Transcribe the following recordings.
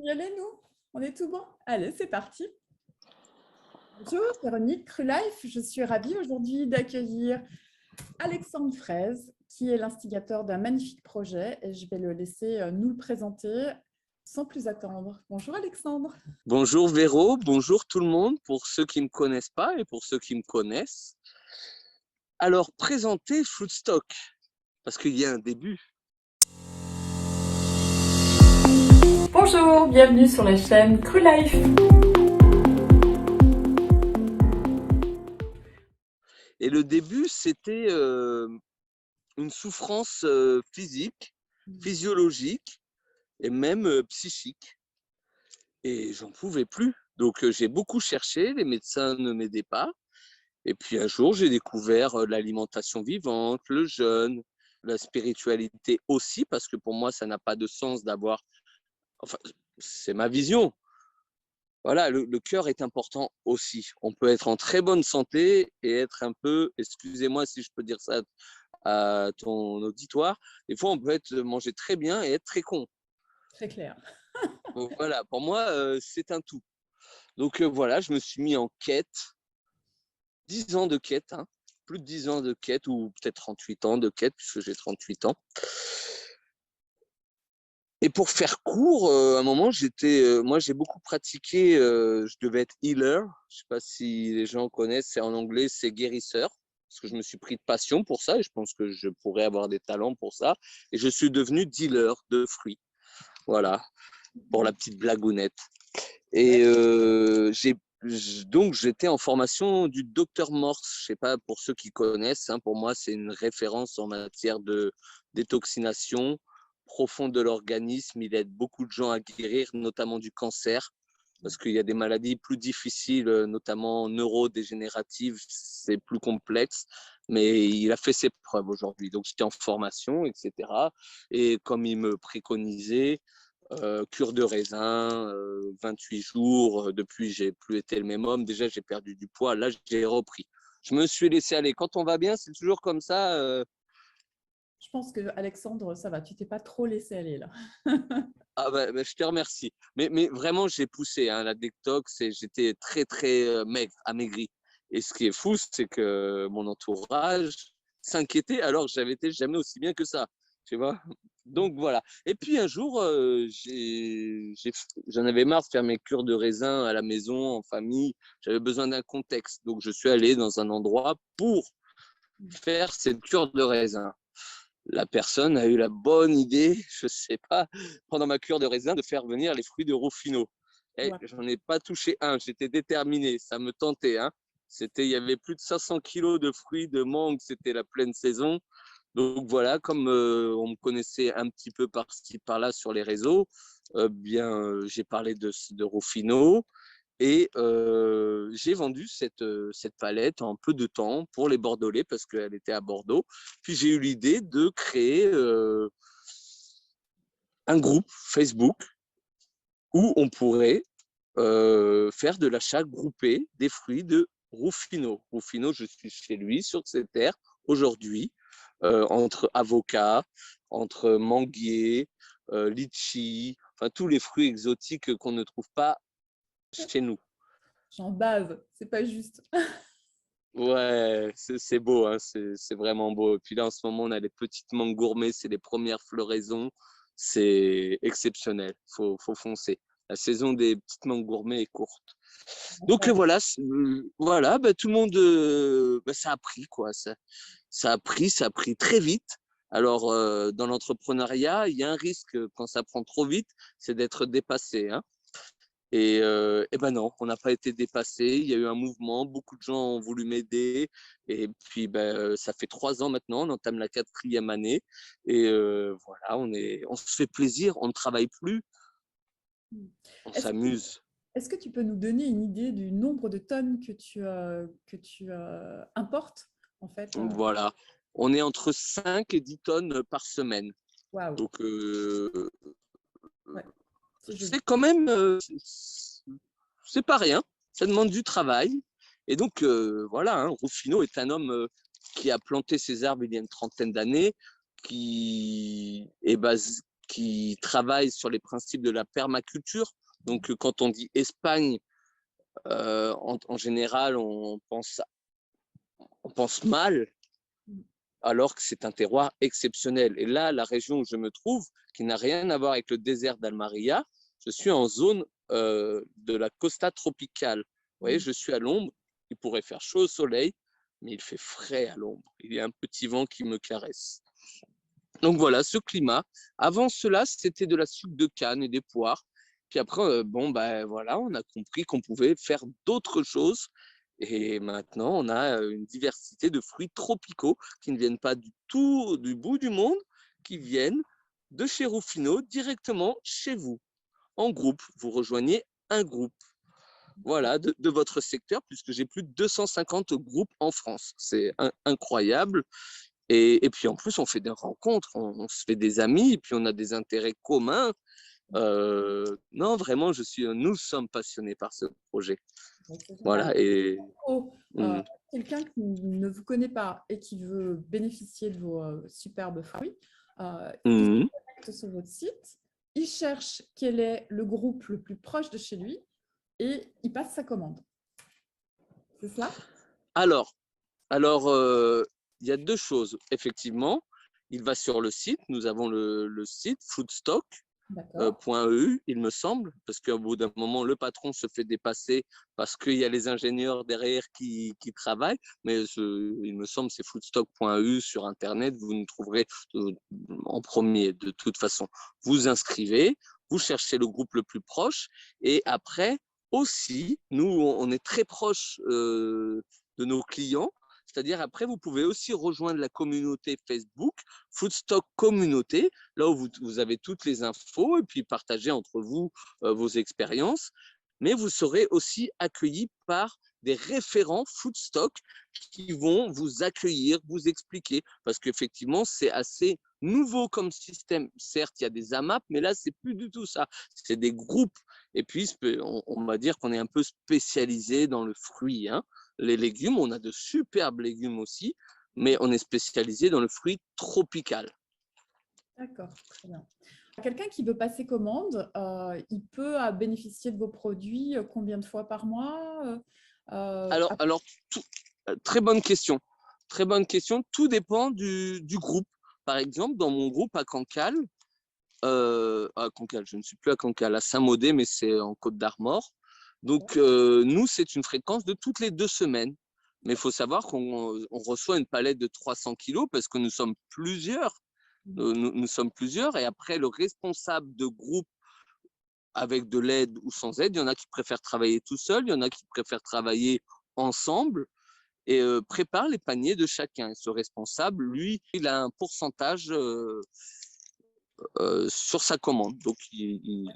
y aller, nous? On est tout bon? Allez, c'est parti. Bonjour, Véronique Crulife. Je suis ravie aujourd'hui d'accueillir Alexandre Fraise, qui est l'instigateur d'un magnifique projet et je vais le laisser nous le présenter sans plus attendre. Bonjour Alexandre. Bonjour Véro, bonjour tout le monde, pour ceux qui ne me connaissent pas et pour ceux qui me connaissent. Alors, présenter Foodstock, parce qu'il y a un début. Bonjour, bienvenue sur la chaîne Crulife. Et le début, c'était une souffrance physique, physiologique et même psychique. Et j'en pouvais plus. Donc, j'ai beaucoup cherché, les médecins ne m'aidaient pas. Et puis un jour, j'ai découvert l'alimentation vivante, le jeûne, la spiritualité aussi, parce que pour moi, ça n'a pas de sens d'avoir... Enfin, c'est ma vision. Voilà, le cœur est important aussi. On peut être en très bonne santé et être un peu, excusez-moi si je peux dire ça à ton auditoire, des fois on peut manger très bien et être très con. Très clair. Voilà, pour moi, c'est un tout. Donc voilà, je me suis mis en quête, 10 ans de quête, hein, plus de 10 ans de quête, ou peut-être 38 ans de quête, puisque j'ai 38 ans. Et pour faire court, à un moment, moi j'ai beaucoup pratiqué, je devais être healer, je ne sais pas si les gens connaissent, c'est en anglais, c'est guérisseur, parce que je me suis pris de passion pour ça, et je pense que je pourrais avoir des talents pour ça, et je suis devenu dealer de fruits, voilà, pour la petite blagounette. Et donc j'étais en formation du docteur Morse, je sais pas pour ceux qui connaissent, hein, pour moi c'est une référence en matière de détoxination profonde de l'organisme. Il aide beaucoup de gens à guérir, notamment du cancer, parce qu'il y a des maladies plus difficiles, notamment neurodégénératives, c'est plus complexe, mais il a fait ses preuves aujourd'hui. Donc j'étais en formation, etc. Et comme il me préconisait, cure de raisin, 28 jours. Depuis, j'ai plus été le même homme. Déjà, j'ai perdu du poids. Là, j'ai repris. Je me suis laissé aller. Quand on va bien, c'est toujours comme ça. Je pense que Alexandre, ça va, tu t'es pas trop laissé aller là. Ah bah, je te remercie. Mais vraiment, j'ai poussé hein, la détox et j'étais très, très maigre, amaigri. Et ce qui est fou, c'est que mon entourage s'inquiétait alors que j'avais été jamais aussi bien que ça. Tu vois. Donc voilà. Et puis un jour, j'en avais marre de faire mes cures de raisin à la maison, en famille. J'avais besoin d'un contexte. Donc je suis allé dans un endroit pour faire cette cure de raisin. La personne a eu la bonne idée, je ne sais pas, pendant ma cure de raisin, de faire venir les fruits de Ruffino. Et Ouais. j'en ai pas touché un, j'étais déterminé, ça me tentait. Hein. Il y avait plus de 500 kilos de fruits de mangue, c'était la pleine saison. Donc voilà, comme on me connaissait un petit peu par-ci, par-là sur les réseaux, j'ai parlé de Ruffino. Et j'ai vendu cette palette en peu de temps pour les Bordelais parce qu'elle était à Bordeaux. Puis j'ai eu l'idée de créer un groupe Facebook où on pourrait faire de l'achat groupé des fruits de Ruffino. Ruffino, je suis chez lui sur cette terre aujourd'hui, entre avocats, entre manguiers, litchi, enfin tous les fruits exotiques qu'on ne trouve pas chez nous. J'en bave, c'est pas juste. Ouais, c'est beau, hein, c'est vraiment beau. Et puis là, en ce moment, on a les petites mangues gourmets, c'est les premières floraisons. C'est exceptionnel, faut foncer. La saison des petites mangues gourmets est courte. Donc voilà, voilà bah, tout le monde, bah, ça a pris, quoi. Ça a pris très vite. Alors, dans l'entrepreneuriat, il y a un risque quand ça prend trop vite, c'est d'être dépassé, hein. Et ben non, on n'a pas été dépassé. Il y a eu un mouvement, beaucoup de gens ont voulu m'aider. Et puis, ben, ça fait 3 ans maintenant, on entame la 4e année. Et voilà, on se fait plaisir, on ne travaille plus, on Est-ce que, s'amuse. est-ce que tu peux nous donner une idée du nombre de tonnes que tu importes en fait? Voilà, on est entre 5 et 10 tonnes par semaine. Waouh, Donc, ouais, c'est joli. c'est quand même, c'est pas rien. Ça demande du travail. Et donc, voilà, hein, Ruffino est un homme qui a planté ses arbres il y a une trentaine d'années, qui est basé, qui travaillent sur les principes de la permaculture. Donc, quand on dit Espagne, en général, on pense mal, alors que c'est un terroir exceptionnel. Et là, la région où je me trouve, qui n'a rien à voir avec le désert d'Almeria, je suis en zone de la Costa tropicale. Vous voyez, je suis à l'ombre. Il pourrait faire chaud au soleil, mais il fait frais à l'ombre. Il y a un petit vent qui me caresse. Donc voilà, ce climat. Avant cela, c'était de la sucre de canne et des poires. Puis après, voilà, on a compris qu'on pouvait faire d'autres choses. Et maintenant, on a une diversité de fruits tropicaux qui ne viennent pas du tout du bout du monde, qui viennent de chez Rufino directement chez vous. En groupe, vous rejoignez un groupe. Voilà, de votre secteur, puisque j'ai plus de 250 groupes en France. C'est incroyable. Et puis en plus, on fait des rencontres, on se fait des amis, et puis on a des intérêts communs. Non, vraiment, nous sommes passionnés par ce projet. Voilà. Et quelqu'un qui ne vous connaît pas et qui veut bénéficier de vos superbes fruits, il se connecte sur votre site, il cherche quel est le groupe le plus proche de chez lui et il passe sa commande. C'est cela? Alors, il y a deux choses. Effectivement, il va sur le site. Nous avons le site foodstock.eu, il me semble, parce qu'au bout d'un moment, le patron se fait dépasser parce qu'il y a les ingénieurs derrière qui travaillent. Mais il me semble que c'est foodstock.eu sur Internet. Vous nous trouverez en premier, de toute façon. Vous inscrivez, vous cherchez le groupe le plus proche. Et après, aussi, nous, on est très proche de nos clients. C'est-à-dire, après, vous pouvez aussi rejoindre la communauté Facebook, Foodstock Communauté, là où vous avez toutes les infos et puis partager entre vous vos expériences. Mais vous serez aussi accueillis par des référents Foodstock qui vont vous accueillir, vous expliquer, parce qu'effectivement, c'est assez nouveau comme système. Certes, il y a des AMAP, mais là, c'est plus du tout ça. C'est des groupes. Et puis, on va dire qu'on est un peu spécialisé dans le fruit, hein. Les légumes, on a de superbes légumes aussi, mais on est spécialisé dans le fruit tropical. D'accord, très bien. Quelqu'un qui veut passer commande, il peut bénéficier de vos produits combien de fois par mois? Alors très bonne question. Très bonne question. Tout dépend du groupe. Par exemple, dans mon groupe à Cancale, je ne suis plus à Cancale, à Saint-Maudé, mais c'est en Côte d'Armor. Donc, nous, c'est une fréquence de toutes les 2 semaines. Mais il faut savoir qu'on reçoit une palette de 300 kilos parce que nous sommes plusieurs. Nous sommes plusieurs. Et après, le responsable de groupe, avec de l'aide ou sans aide, il y en a qui préfèrent travailler tout seul, il y en a qui préfèrent travailler ensemble et prépare les paniers de chacun. Et ce responsable, lui, il a un pourcentage sur sa commande. Donc, il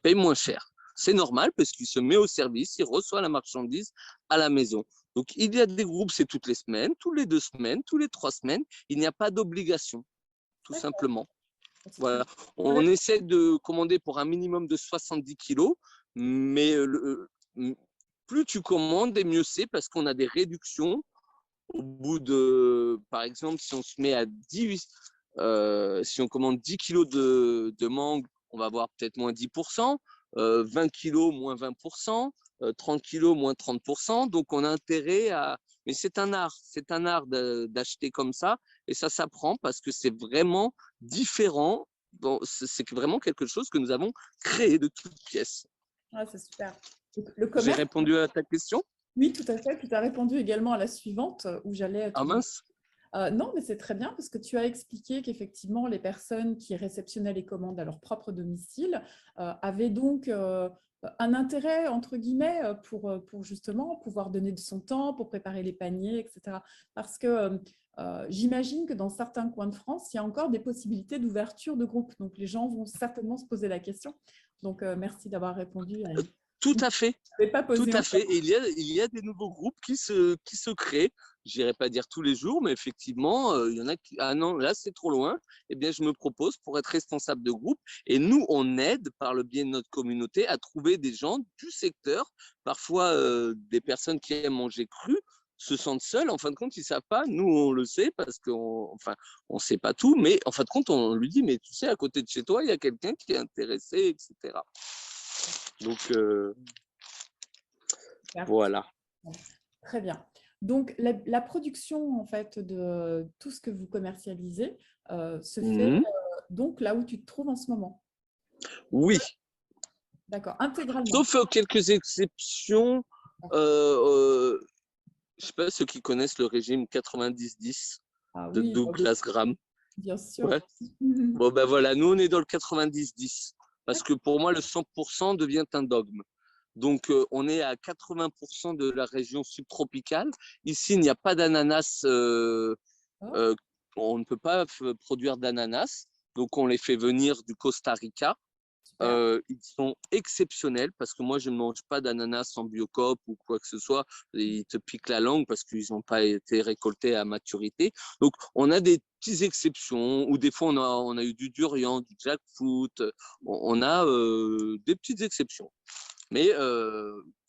paye moins cher. C'est normal parce qu'il se met au service, il reçoit la marchandise à la maison. Donc, il y a des groupes, c'est toutes les semaines, toutes les 2 semaines, toutes les 3 semaines. Il n'y a pas d'obligation, tout simplement. Voilà. On essaie de commander pour un minimum de 70 kilos, mais plus tu commandes, et mieux c'est parce qu'on a des réductions au bout de, par exemple, si on se met à 10, si on commande 10 kilos de mangue, on va avoir peut-être moins 10%, 20 kilos moins 20%, 30 kilos moins 30%. Donc, on a intérêt à… Mais c'est un art d'acheter comme ça et ça s'apprend parce que c'est vraiment différent. Bon, c'est vraiment quelque chose que nous avons créé de toutes pièces. Ah, c'est super. J'ai répondu à ta question? Oui, tout à fait. Puis tu as répondu également à la suivante où j'allais… Ah mince. Non, mais c'est très bien parce que tu as expliqué qu'effectivement, les personnes qui réceptionnaient les commandes à leur propre domicile avaient donc un intérêt, entre guillemets, pour justement pouvoir donner de son temps, pour préparer les paniers, etc. Parce que j'imagine que dans certains coins de France, il y a encore des possibilités d'ouverture de groupes. Donc, les gens vont certainement se poser la question. Donc, merci d'avoir répondu à… Tout à fait. Pas posé Tout à fait. Et il y a des nouveaux groupes qui se créent. Je n'irai pas dire tous les jours, mais effectivement, il y en a qui… Ah non, là, c'est trop loin. Eh bien, je me propose pour être responsable de groupe. Et nous, on aide, par le biais de notre communauté, à trouver des gens du secteur, parfois des personnes qui aiment manger cru, se sentent seuls. En fin de compte, ils ne savent pas. Nous, on le sait parce qu'on on sait pas tout. Mais en fin de compte, on lui dit, mais tu sais, à côté de chez toi, il y a quelqu'un qui est intéressé, etc. Donc, voilà. Très bien. Donc, la production, en fait, de tout ce que vous commercialisez se fait donc là où tu te trouves en ce moment. Oui. D'accord, intégralement. Sauf quelques exceptions. Je ne sais pas ceux qui connaissent le régime 90-10 de Oui, Douglas Graham. bien sûr. Ouais. Bon, ben voilà, nous, on est dans le 90-10. Parce que pour moi, le 100% devient un dogme. Donc, on est à 80% de la région subtropicale. Ici, il n'y a pas d'ananas. On ne peut pas produire d'ananas. Donc, on les fait venir du Costa Rica. Ils sont exceptionnels parce que moi, je ne mange pas d'ananas en Biocoop ou quoi que ce soit. Ils te piquent la langue parce qu'ils n'ont pas été récoltés à maturité. Donc, on a des petites exceptions ou des fois, on a eu du durian, du jackfruit. On a des petites exceptions. Mais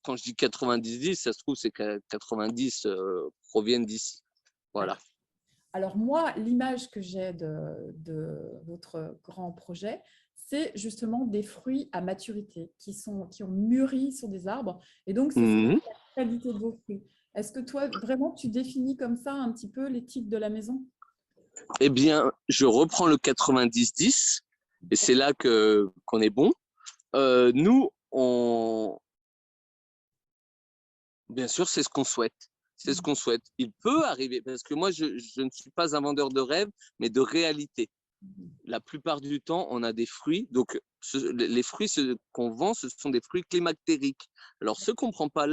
quand je dis 90-10, ça se trouve, c'est que 90 proviennent d'ici. Voilà. Alors moi, l'image que j'ai de votre grand projet, c'est justement des fruits à maturité qui ont mûri sur des arbres. Et donc, c'est la qualité de vos fruits. Est-ce que toi, vraiment, tu définis comme ça un petit peu l'éthique de la maison? Eh bien, je reprends le 90-10 et c'est là qu'on est bon. Nous, bien sûr, c'est ce qu'on souhaite. C'est ce qu'on souhaite. Il peut arriver, parce que moi, je ne suis pas un vendeur de rêves, mais de réalité. La plupart du temps, on a des fruits. Donc, les fruits qu'on vend, ce sont des fruits climactériques. Alors, ce qu'on comprend pas,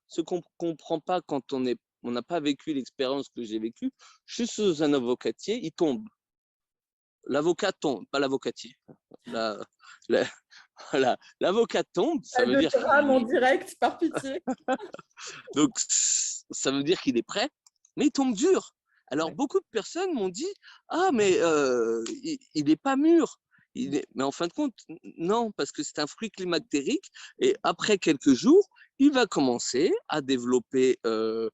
ce qu'on comprend pas quand on n'a pas vécu l'expérience que j'ai vécue, je suis sous un avocatier, il tombe. L'avocat tombe, pas l'avocatier. Voilà, l'avocat tombe, ça veut dire en direct, par pitié. donc ça veut dire qu'il est prêt, mais il tombe dur. Alors beaucoup de personnes m'ont dit ah mais il n'est pas mûr. Mais en fin de compte non parce que c'est un fruit climactérique et après quelques jours il va commencer à développer à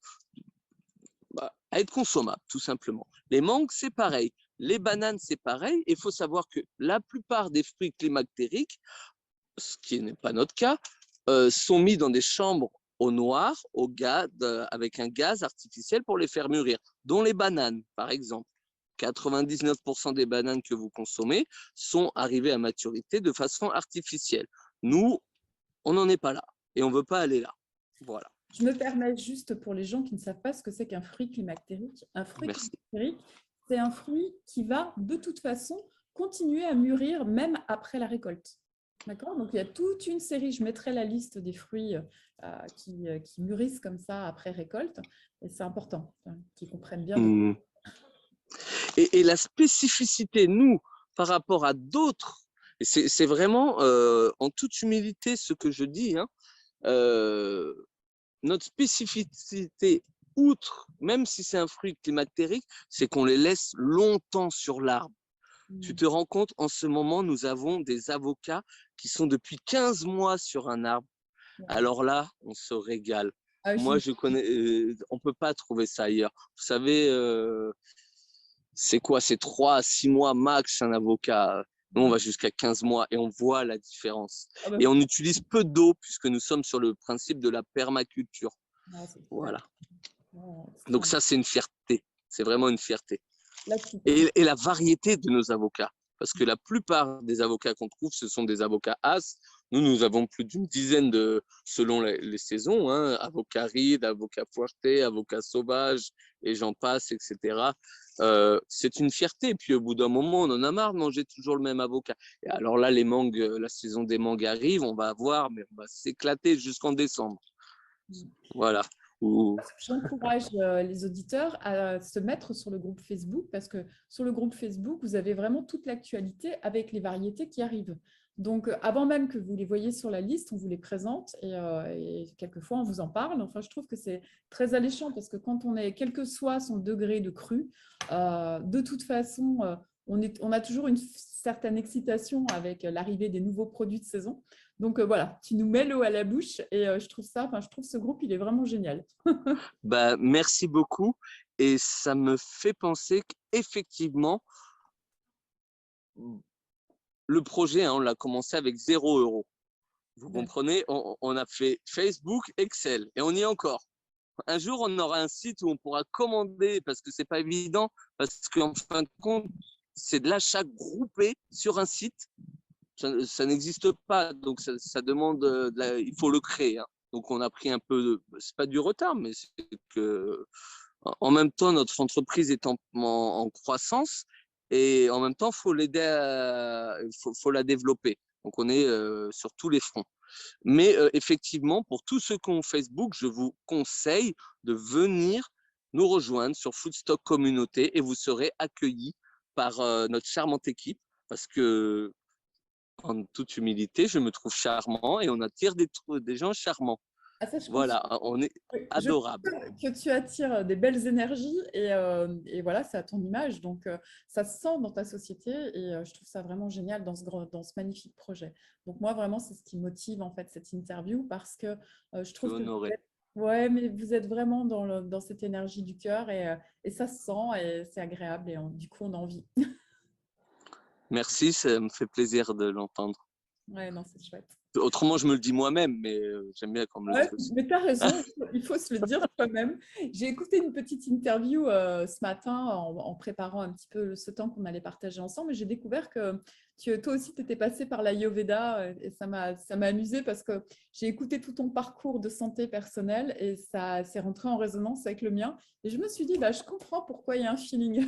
être consommable tout simplement. Les mangues c'est pareil. Les bananes, c'est pareil. Il faut savoir que la plupart des fruits climactériques, ce qui n'est pas notre cas, sont mis dans des chambres au noir, avec un gaz artificiel pour les faire mûrir, dont les bananes, par exemple. 99% des bananes que vous consommez sont arrivées à maturité de façon artificielle. Nous, on n'en est pas là et on ne veut pas aller là. Voilà. Je me permets juste pour les gens qui ne savent pas ce que c'est qu'un fruit climactérique. Un fruit climactérique, c'est un fruit qui va de toute façon continuer à mûrir même après la récolte. D'accord? Donc, il y a toute une série, je mettrai la liste des fruits qui mûrissent comme ça après récolte. Et c'est important qu'ils comprennent bien. Et la spécificité, nous, par rapport à d'autres, c'est vraiment en toute humilité ce que je dis, hein, notre spécificité, outre, même si c'est un fruit climactérique, c'est qu'on les laisse longtemps sur l'arbre. Tu te rends compte, en ce moment, nous avons des avocats qui sont depuis 15 mois sur un arbre. Alors là, on se régale. Moi, je connais, on ne peut pas trouver ça ailleurs. Vous savez, c'est quoi? C'est 3 à 6 mois max un avocat. Nous, on va jusqu'à 15 mois et on voit la différence. Et on utilise peu d'eau puisque nous sommes sur le principe de la permaculture. Voilà. Donc ça, c'est une fierté. C'est vraiment une fierté. Et la variété de nos avocats. Parce que la plupart des avocats qu'on trouve, ce sont des avocats as. Nous avons plus d'une dizaine selon les saisons, hein, avocats rides, avocats fuertes, avocats sauvages, et j'en passe, etc. C'est une fierté. Puis au bout d'un moment, on en a marre de manger toujours le même avocat. Et alors là, les mangues, la saison des mangues arrive, on va avoir, mais on va s'éclater jusqu'en décembre. Voilà. J'encourage les auditeurs à se mettre sur le groupe Facebook parce que sur le groupe Facebook, vous avez vraiment toute l'actualité avec les variétés qui arrivent. Donc, avant même que vous les voyez sur la liste, on vous les présente et quelquefois, on vous en parle. Enfin, je trouve que c'est très alléchant parce que quand on est, quel que soit son degré de cru, de toute façon, on a toujours une certaine excitation avec l'arrivée des nouveaux produits de saison. Donc voilà, tu nous mets l'eau à la bouche et je trouve ce groupe, il est vraiment génial. Bah, merci beaucoup. Et ça me fait penser qu'effectivement, le projet, hein, on l'a commencé avec 0 €. Vous comprenez, on a fait Facebook, Excel, et on y est encore. Un jour, on aura un site où on pourra commander, parce que c'est pas évident, parce qu'en fin de compte, c'est de l'achat groupé sur un site. Ça n'existe pas, donc ça demande, il faut le créer, hein. Donc on a pris un peu, c'est pas du retard, mais c'est que en même temps, notre entreprise est en croissance, et en même temps, faut l'aider, faut la développer. Donc on est sur tous les fronts. Mais effectivement, pour tous ceux qui ont Facebook, je vous conseille de venir nous rejoindre sur Foodstock Communauté, et vous serez accueillis par notre charmante équipe, parce que, en toute humilité, je me trouve charmant et on attire des gens charmants. Ah, ça, je confirme. Voilà, on est Oui, je adorable. confirme que tu attires des belles énergies et voilà, c'est à ton image. Donc, ça se sent dans ta société et je trouve ça vraiment génial dans ce magnifique projet. Donc, moi, vraiment, c'est ce qui motive en fait cette interview parce que je Je suis trouve que honoré. ouais, mais vous êtes vraiment dans cette énergie du cœur et ça se sent et c'est agréable et du coup, on a envie. Merci, ça me fait plaisir de l'entendre. Ouais, non, c'est chouette. Autrement, je me le dis moi-même, mais j'aime bien qu'on me le Ouais, dise aussi. mais tu as raison, il faut se le dire toi-même. J'ai écouté une petite interview ce matin en préparant un petit peu ce temps qu'on allait partager ensemble et j'ai découvert que toi aussi tu étais passé par l'Ayurveda et ça m'a amusé parce que j'ai écouté tout ton parcours de santé personnelle et ça s'est rentré en résonance avec le mien et je me suis dit, bah, je comprends pourquoi il y a un feeling.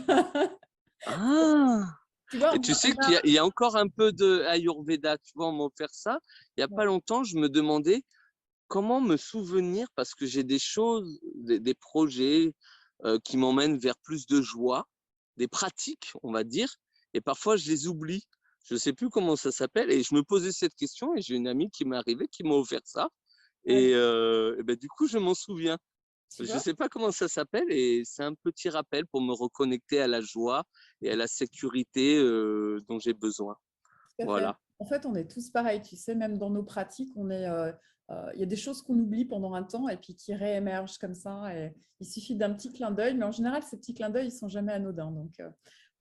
Ah! Tu vois, Et tu sais qu'il y a encore un peu de Ayurveda, tu vois, on m'a offert ça. Il n'y a pas longtemps, je me demandais comment me souvenir, parce que j'ai des choses, des projets qui m'emmènent vers plus de joie, des pratiques, on va dire, et parfois je les oublie. Je ne sais plus comment ça s'appelle, et je me posais cette question, et j'ai une amie qui m'est arrivée, qui m'a offert ça, et ben, du coup, je m'en souviens. tu Je ne vois. sais pas comment ça s'appelle, et c'est un petit rappel pour me reconnecter à la joie et à la sécurité dont j'ai besoin. Tout à fait. Voilà. En fait, on est tous pareils, tu sais, même dans nos pratiques, il y a des choses qu'on oublie pendant un temps et puis qui réémergent comme ça. Et il suffit d'un petit clin d'œil, mais en général, ces petits clins d'œil, ils sont jamais anodins. Donc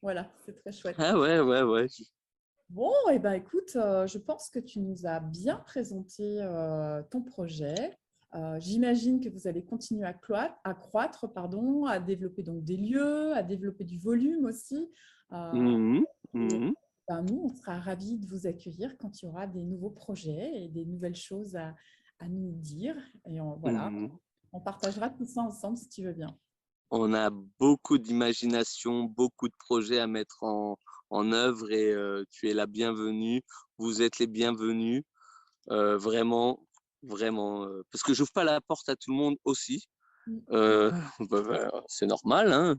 voilà, c'est très chouette. Ah ouais, ouais, ouais. Bon, et ben écoute, je pense que tu nous as bien présenté ton projet. J'imagine que vous allez continuer à croître, pardon, à développer donc des lieux, à développer du volume aussi. Euh, Mhm, et mhm, ben, nous, on sera ravis de vous accueillir quand il y aura des nouveaux projets et des nouvelles choses à nous dire. Et voilà, mhm. on partagera tout ça ensemble si tu veux bien. On a beaucoup d'imagination, beaucoup de projets à mettre en œuvre, et tu es la bienvenue. Vous êtes les bienvenus, vraiment, vraiment. Parce que j'ouvre pas la porte à tout le monde aussi. Mm. Euh, c'est normal, hein,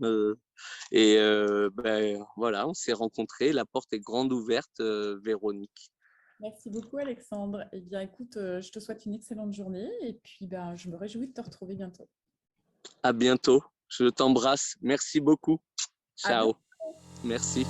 et ben, voilà, on s'est rencontrés. La porte est grande ouverte, Véronique. Merci beaucoup, Alexandre. Eh bien, écoute, je te souhaite une excellente journée et puis ben, je me réjouis de te retrouver bientôt. À bientôt. Je t'embrasse. Merci beaucoup. À bientôt. Ciao. Merci.